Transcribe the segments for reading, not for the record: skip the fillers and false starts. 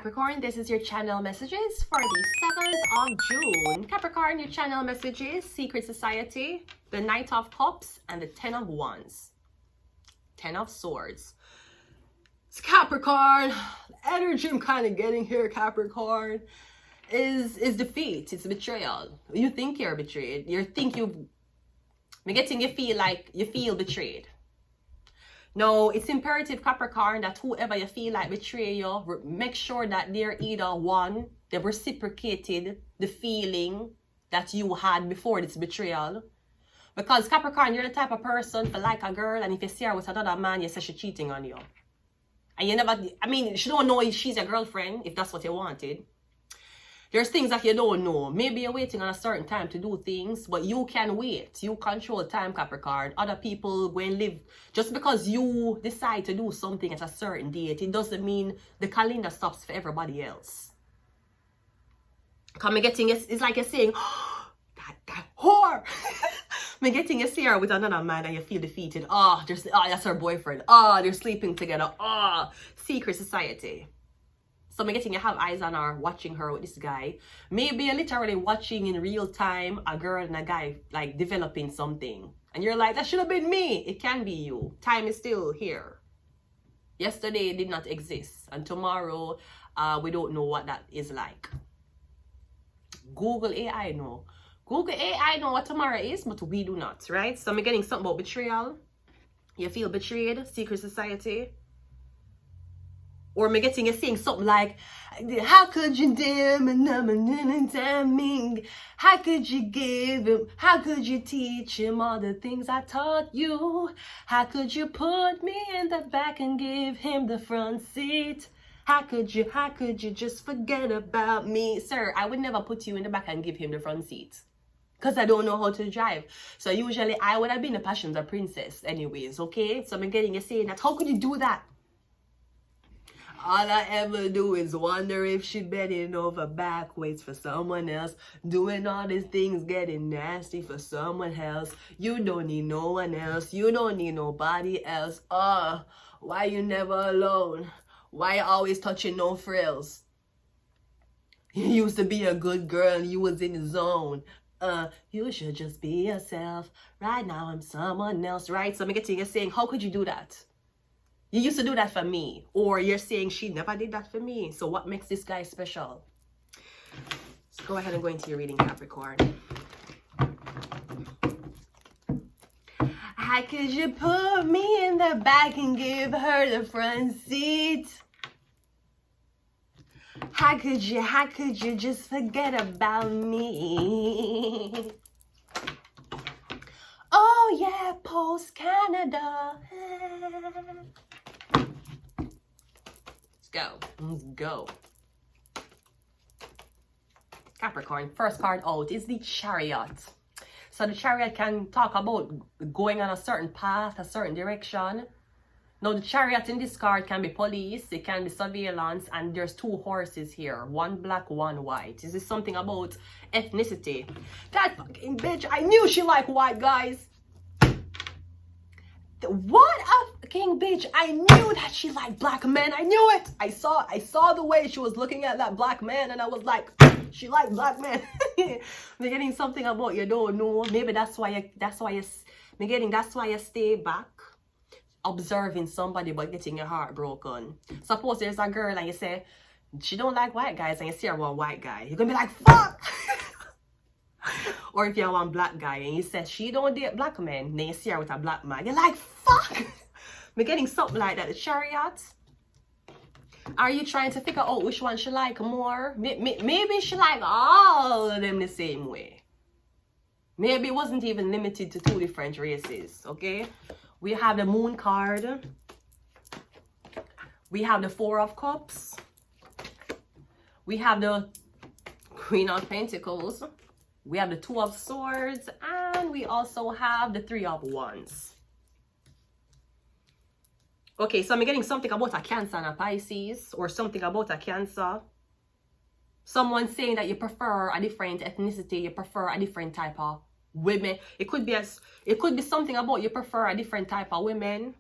Capricorn, this is your channel messages for the 7th of June. Capricorn, your channel messages, Secret Society, the Knight of Cups, and the 10 of Wands. 10 of Swords. It's Capricorn. The energy I'm kind of getting here, Capricorn, is defeat. It's betrayal. You think you're betrayed. You feel like you feel betrayed. No, it's imperative, Capricorn, that whoever you feel like betray you, make sure that they're either one, they've reciprocated the feeling that you had before this betrayal. Because Capricorn, you're the type of person for like a girl, and if you see her with another man, you say she's cheating on you. And you never, she don't know if she's your girlfriend, if that's what you wanted. There's things that you don't know. Maybe you're waiting on a certain time to do things, but you can wait. You control time, Capricorn. Other people go and live. Just because you decide to do something at a certain date, it doesn't mean the calendar stops for everybody else. Come getting it's like you're saying, oh, that whore. Me getting a here with another man and you feel defeated. That's her boyfriend. They're sleeping together. Secret society. So I'm getting you have eyes on her, watching her with this guy. Maybe you're literally watching in real time a girl and a guy like developing something. And you're like, that should have been me. It can be you. Time is still here. Yesterday did not exist. And tomorrow, we don't know what that is like. Google AI know. Google AI know what tomorrow is, but we do not, right? So I'm getting something about betrayal. You feel betrayed, secret society. Or me getting you saying something like, how could you damn me? How could you give him? How could you teach him all the things I taught you? How could you put me in the back and give him the front seat? How could you just forget about me? Sir, I would never put you in the back and give him the front seat. Because I don't know how to drive. So usually I would have been the passenger princess anyways, okay? So I'm getting you saying that, how could you do that? All I ever do is wonder if she bending over backwards for someone else. Doing all these things, getting nasty for someone else. You don't need no one else. You don't need nobody else. Why you never alone? Why you always touching no frills? You used to be a good girl and you was in the zone. You should just be yourself. Right now I'm someone else, right? So I'm getting you saying, how could you do that? You used to do that for me. Or you're saying she never did that for me. So what makes this guy special? Let's go ahead and go into your reading, Capricorn. How could you put me in the back and give her the front seat? How could you just forget about me? Oh yeah, post Canada. Let's go. Capricorn, first card out is the Chariot. So the Chariot can talk about going on a certain path, a certain direction. Now the Chariot in this card can be police, it can be surveillance, and there's two horses here. One black, one white. This is something about ethnicity. That fucking bitch, I knew she liked white guys. What a fucking bitch. I knew that she liked black men. I knew it. I saw the way she was looking at that black man and I was like, she liked black men. We're getting something about you don't know. Maybe that's why you stay back observing somebody but getting your heart broken. Suppose there's a girl and you say, she don't like white guys, and you see her with a white guy. You're gonna be like, fuck. Or if you're one black guy and you say she don't date black men, then you see her with a black man, you're like, fuck. We're getting something like that. The Chariot. Are you trying to figure out which one she like more? Maybe she like all of them the same way. Maybe it wasn't even limited to 2 different races, okay? We have the Moon card. We have the 4 of Cups. We have the Queen of Pentacles. We have the 2 of Swords, and we also have the 3 of Wands. Okay, so I'm getting something about a Cancer and a Pisces, or something about a Cancer. Someone saying that you prefer a different ethnicity, you prefer a different type of women. It could be something about you prefer a different type of women.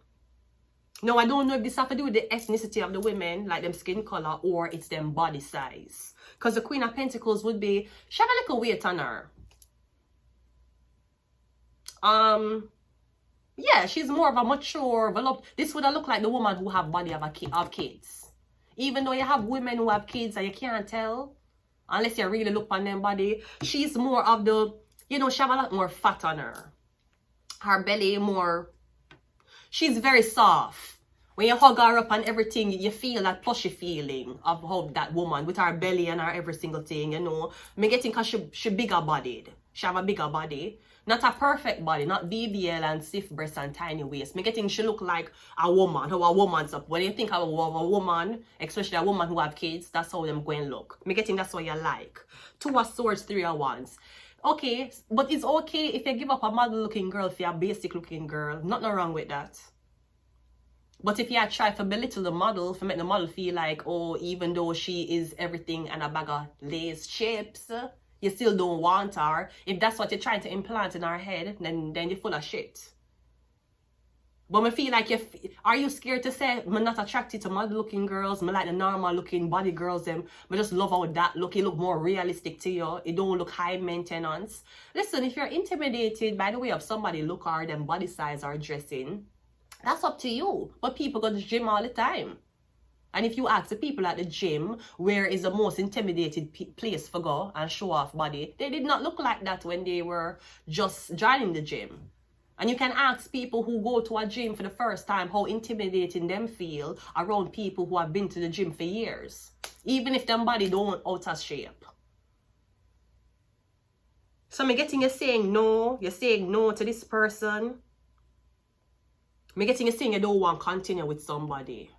Now, I don't know if this have to do with the ethnicity of the women, like them skin color, or it's them body size. Because the Queen of Pentacles would be, she have a little weight on her. Yeah, she's more of a mature, this would have looked like the woman who have body of kids. Even though you have women who have kids and you can't tell, unless you really look on them body, she's more of the, you know, she have a lot more fat on her. Her belly more, she's very soft. When you hug her up and everything, you feel that plushy feeling of how that woman with her belly and her every single thing, you know. Me getting because she bigger bodied. She have a bigger body. Not a perfect body, not BBL and stiff breasts and tiny waist. Me getting she look like a woman, how a woman's up. When you think of a woman, especially a woman who have kids, that's how them going look. Me getting that's what you like. 2 of Swords, 3 of Wands. Okay, but it's okay if you give up a model looking girl for a basic looking girl. Nothing wrong with that. But if you try to belittle the model, to make the model feel like, oh, even though she is everything and a bag of Lay's chips, you still don't want her. If that's what you're trying to implant in her head, then you're full of shit. But I feel like, are you scared to say, I'm not attracted to model looking girls, I like the normal looking body girls, I just love how that look, it look more realistic to you, it don't look high maintenance. Listen, if you're intimidated by the way of somebody look or them body size or dressing, that's up to you. But people go to the gym all the time. And if you ask the people at the gym, where is the most intimidated place for go and show off body, they did not look like that when they were just joining the gym. And you can ask people who go to a gym for the first time how intimidating them feel around people who have been to the gym for years. Even if them body don't out of shape. So I'm getting you saying no. You're saying no to this person. I'm getting you saying you don't want to continue with somebody.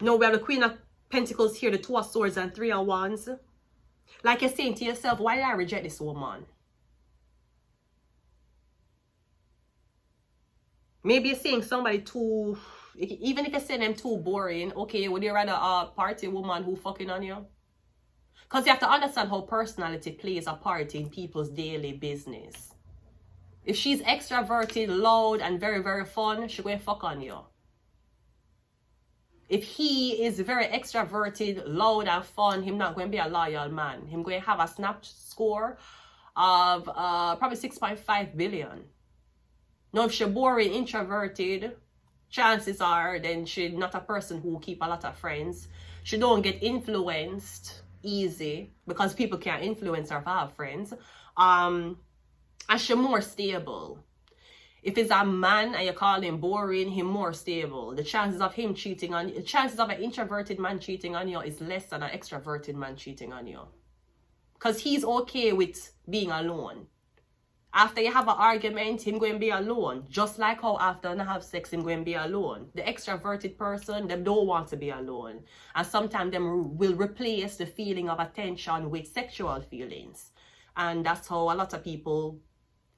Now we have the Queen of Pentacles here, the 2 of Swords and 3 of Wands. Like you're saying to yourself, why did I reject this woman? Maybe you're saying somebody too, even if you're saying them too boring, okay, would you rather a party woman who fucking on you? Because you have to understand how personality plays a part in people's daily business. If she's extroverted, loud, and very, very fun, she's going to fuck on you. If he is very extroverted, loud, and fun, he's not going to be a loyal man. He's going to have a snap score of probably 6.5 billion. Now, if she's boring, introverted, chances are then she's not a person who keep a lot of friends. She don't get influenced easy because people can't influence her to have friends. And she's more stable. If it's a man and you call him boring, he's more stable. The chances of him cheating on you, the chances of an introverted man cheating on you is less than an extroverted man cheating on you. Because he's okay with being alone. After you have an argument, him going to be alone. Just like how after you have sex, him going to be alone. The extroverted person, them don't want to be alone. And sometimes them will replace the feeling of attention with sexual feelings. And that's how a lot of people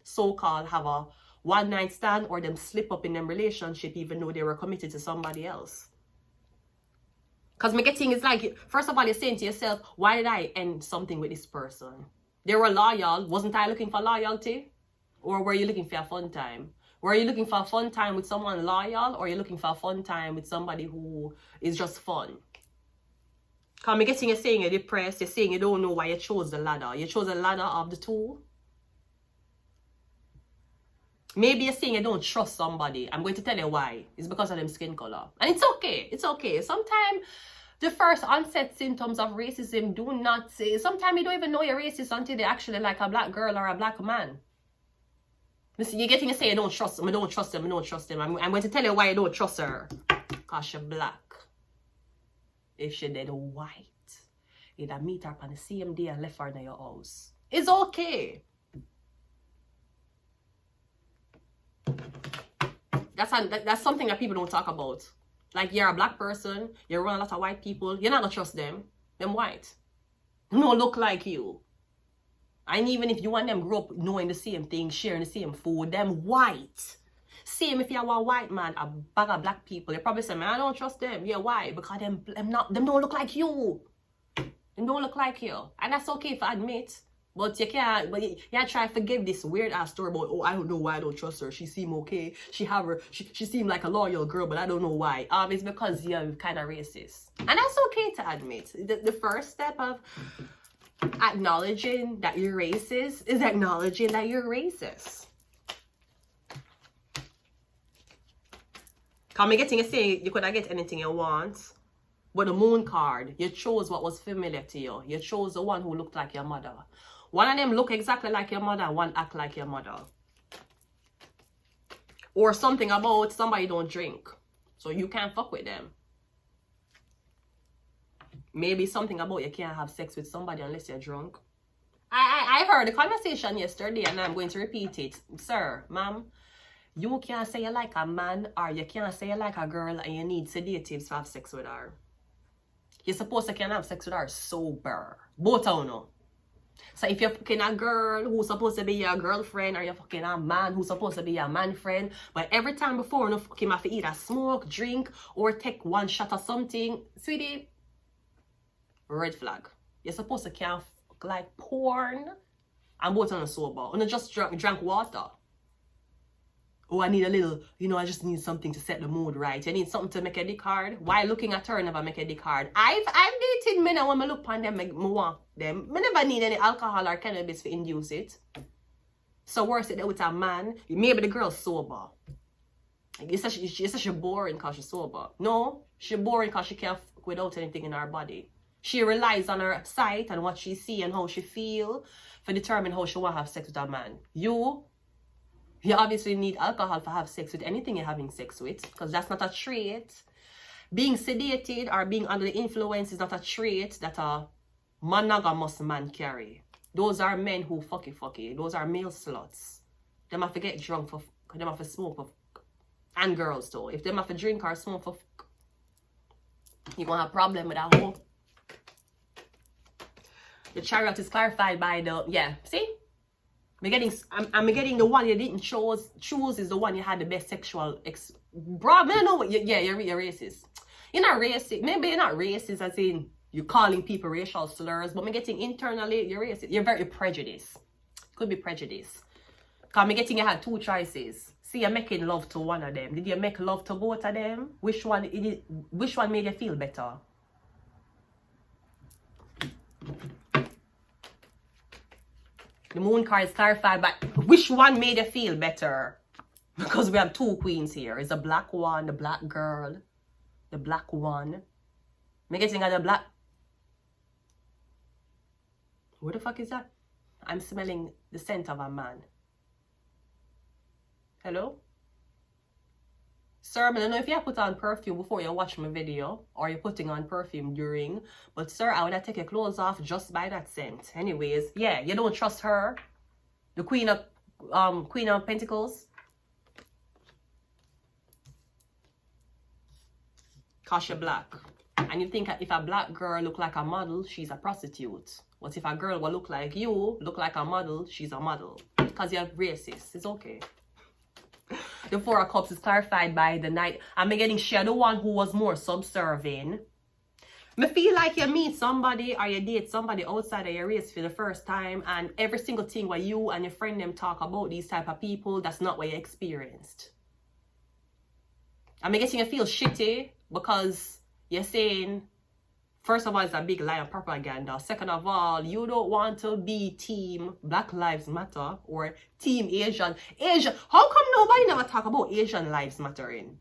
so-called have a one-night stand or them slip up in them relationship even though they were committed to somebody else. Because my getting is like, first of all, you're saying to yourself, why did I end something with this person? They were loyal. Wasn't I looking for loyalty? Or were you looking for a fun time? Were you looking for a fun time with someone loyal? Or are you looking for a fun time with somebody who is just fun? Because I'm getting you saying you're depressed. You're saying you don't know why you chose the ladder. You chose the ladder of the 2. Maybe you're saying you don't trust somebody. I'm going to tell you why. It's because of them skin color. And it's okay. It's okay. Sometimes the first onset symptoms of racism do not say. Sometimes you don't even know you're racist until they actually like a black girl or a black man. Listen, you're getting to say you don't trust them. I don't trust them. I don't trust them. I'm going to tell you why you don't trust her. Because she's black. If she dead white, you'd meet her on the same day and left her in your house. It's okay. That's something that people don't talk about. Like, you're a black person, you're around a lot of white people, you're not gonna trust them. Them white. No look like you. And even if you and them grow up knowing the same thing, sharing the same food, them white. Same if you're a white man, a bag of black people, you probably say, man, I don't trust them. Yeah, why? Because them don't look like you. Them don't look like you. And that's okay if I admit. But you can't, but you try to forgive this weird ass story about, oh, I don't know why I don't trust her. She seem okay. She seemed like a loyal girl, but I don't know why. It's because you're kind of racist. And that's okay to admit. The first step of acknowledging that you're racist is acknowledging that you're racist. Come me getting a saying you could get anything you want. But the moon card, you chose what was familiar to you. You chose the one who looked like your mother. One of them look exactly like your mother, one act like your mother. Or something about somebody don't drink, so you can't fuck with them. Maybe something about you can't have sex with somebody unless you're drunk. I heard the conversation yesterday and I'm going to repeat it. Sir, ma'am, you can't say you like a man or you can't say you like a girl and you need sedatives to have sex with her. You're supposed to can have sex with her sober. Both of you know. So if you're fucking a girl who's supposed to be your girlfriend or you're fucking a man who's supposed to be your man friend, but every time before you fuck him have to either smoke, drink, or take one shot or something, sweetie, red flag. You're supposed to can't fuck like porn and both on a sober. And just drank water. Oh, I need a little, I just need something to set the mood right. You need something to make a dick hard. Why looking at her never make a dick hard? I've dated men and when I look upon them, I want them. I never need any alcohol or cannabis to induce it. So worse it with a man, maybe the girl's sober. You say she's boring because she's sober. No, she's boring because she can't fuck without anything in her body. She relies on her sight and what she see and how she feel to determine how she want to have sex with a man. You obviously need alcohol to have sex with anything you're having sex with, because that's not a trait. Being sedated or being under the influence is not a trait that a monogamous man carry. Those are men who fucky. Those are male sluts. Them have to get drunk for fuck. Them have to smoke for fuck. And girls too. If them have to drink or smoke for fuck, you're going to have a problem with that whole. The chariot is clarified by the, see? I'm getting the one you didn't choose is the one you had the best sexual bro, man, I know what you're racist. You're not racist. Maybe you're not racist as in you're calling people racial slurs, but I'm getting internally you're racist. You're very prejudiced. Could be prejudice. Cause I'm getting you had two choices. See, you're making love to one of them. Did you make love to both of them? Which one made you feel better? The moon card is clarified by which one made you feel better? Because we have two queens here. It's the black one, the black girl, the black one. Me getting at the black. What the fuck is that? I'm smelling the scent of a man. Hello? Sir, I don't know if you put on perfume before you watch my video or you're putting on perfume during, but sir, I would have take your clothes off just by that scent. Anyways, yeah, you don't trust her, the Queen of Pentacles, cause you're black, and you think if a black girl look like a model, she's a prostitute. But if a girl will look like you, look like a model, she's a model. Because you're racist, it's okay. The Four of Cups is clarified by the Knight. I'm getting the one who was more subservient. I feel like you meet somebody or you date somebody outside of your race for the first time, and every single thing where you and your friend them talk about these type of people, that's not what you experienced. I'm getting you feel shitty because you're saying, first of all, it's a big lie of propaganda. Second of all, you don't want to be team Black Lives Matter or team Asian. How come nobody never talk about Asian lives mattering?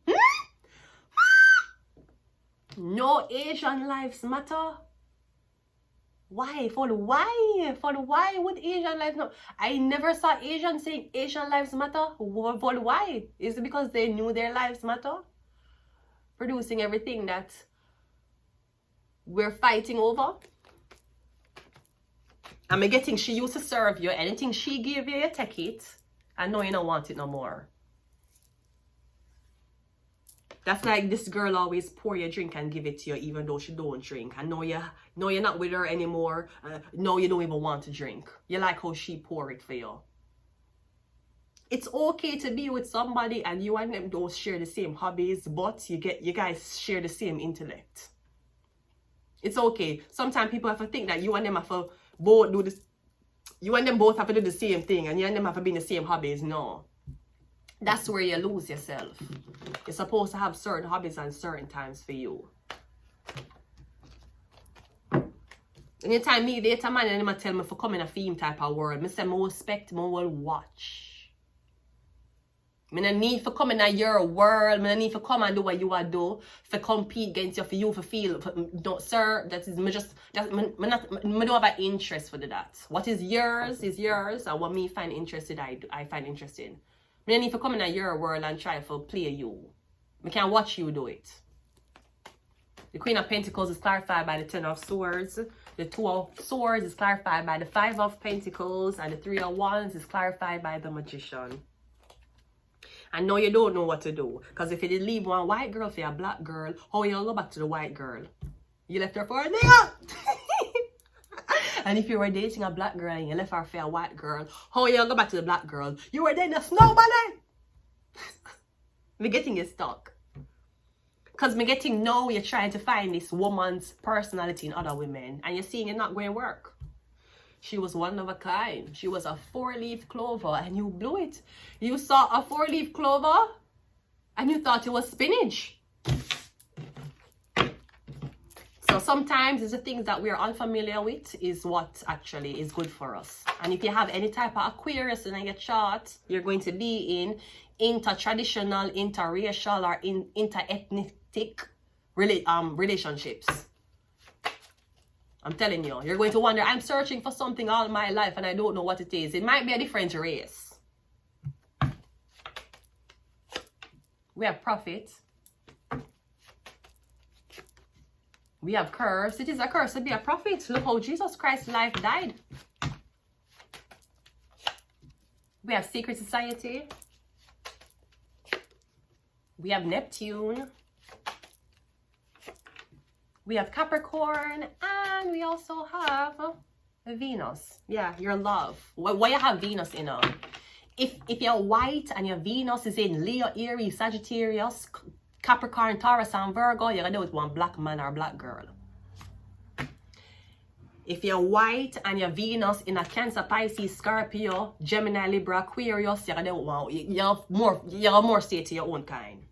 No Asian lives matter? Why? For the why would Asian lives matter? I never saw Asians saying Asian lives matter. For the why? Is it because they knew their lives matter? Producing everything that we're fighting over. I'm getting she used to serve you. Anything she give you, you take it. I know you don't want it no more. That's like this girl always pour your drink and give it to you even though she don't drink. I know you're not with her anymore. No, you don't even want to drink. You like how she pour it for you. It's okay to be with somebody and you and them don't share the same hobbies, but you guys share the same intellect. It's okay. Sometimes people have to think that you and them have to both do this. You and them both have to do the same thing, and you and them have to be in the same hobbies. No. That's where you lose yourself. You're supposed to have certain hobbies and certain times for you. Anytime me date a man and him tell me for come in a theme type of world, I say, I respect, I will watch. I don't need for come in your world. I don't need for come and do what you are do. For compete against you, for you, for feel. Don't, sir, that is, I don't have an interest for that. What is yours, and what me find interested, I find interesting. I don't need for come in your world and try to play you. I can watch you do it. The Queen of Pentacles is clarified by the Ten of Swords. The Two of Swords is clarified by the Five of Pentacles. And the Three of Wands is clarified by the Magician. I know you don't know what to do. Because if you did leave one white girl for a black girl, how you go back to the white girl? You left her for a nigga. And if you were dating a black girl and you left her for a white girl, how you go back to the black girl? You were dating a snowbody. We're getting you stuck. Because me getting now you're trying to find this woman's personality in other women. And you're seeing it's not going to work. She was one of a kind. She was a 4-leaf clover and you blew it. You saw a 4-leaf clover and you thought it was spinach. So sometimes it's the things that we're unfamiliar with is what actually is good for us. And if you have any type of Aquarius in your chart, you're going to be in inter-traditional, interracial, or inter-ethnic relationships. I'm telling you, you're going to wonder, I'm searching for something all my life and I don't know what it is. It might be a different race. We have prophet. We have curse. It is a curse to be a prophet. Look how Jesus Christ's life died. We have secret society. We have Neptune. We have Capricorn. And we also have Venus. Yeah, your love. Why you have Venus in on? If you're white and your Venus is in Leo, Aries, Sagittarius, Capricorn, Taurus, and Virgo, you're going to do it with one black man or black girl. If you're white and your Venus in a Cancer, Pisces, Scorpio, Gemini, Libra, Aquarius, you're going to do you're more stay to your own kind.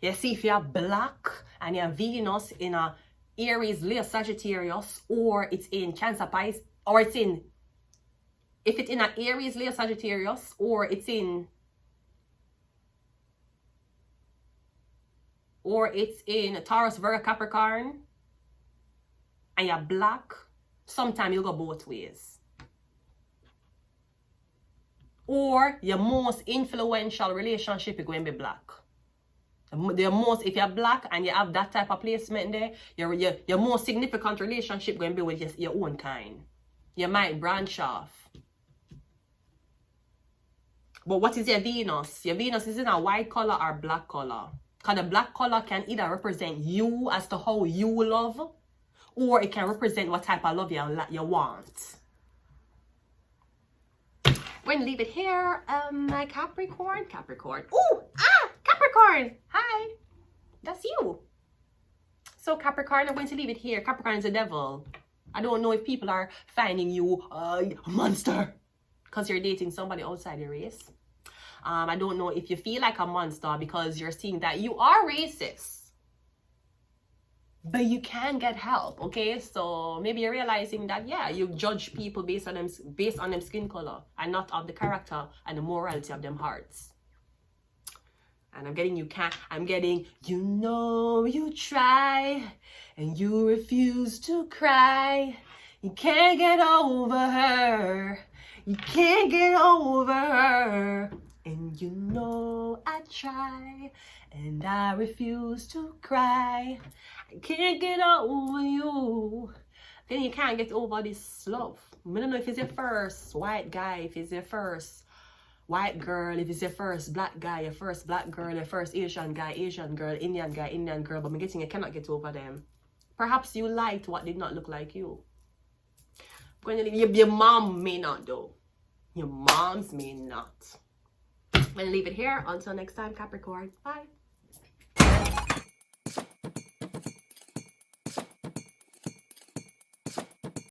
You see, if you're black and your Venus in a Aries, Leo, Sagittarius, or it's in Cancer, Pisces, or it's in, if it's in an Aries, Leo, Sagittarius, or it's in Taurus, Virgo, Capricorn, and you're black, sometimes you'll go both ways. Or your most influential relationship is going to be black. If you're black and you have that type of placement there, your most significant relationship going to be with your own kind. You might branch off. But what is your Venus? Your Venus is in a white color or black color. Because the black color can either represent you as to how you love, or it can represent what type of love you want. We're going to leave it here. My Capricorn. Ooh! Capricorn! Hi! That's you. So Capricorn, I'm going to leave it here. Capricorn is the devil. I don't know if people are finding you a monster because you're dating somebody outside your race. I don't know if you feel like a monster because you're seeing that you are racist. But you can get help, okay? So maybe you're realizing that, yeah, you judge people based on them skin color and not of the character and the morality of them hearts. And I'm getting, you know you try and you refuse to cry. You can't get over her. You can't get over her. And you know I try and I refuse to cry. I can't get over you. Then you can't get over this love. I don't know if it's your first white guy, if it's your first white girl, if it's your first black guy, your first black girl, your first Asian guy, Asian girl, Indian guy, Indian girl, but I'm guessing you cannot get over them. Perhaps you liked what did not look like you. I'm going to leave your mom may not though. Your moms may not. I'm going to leave it here. Until next time, Capricorn. Bye.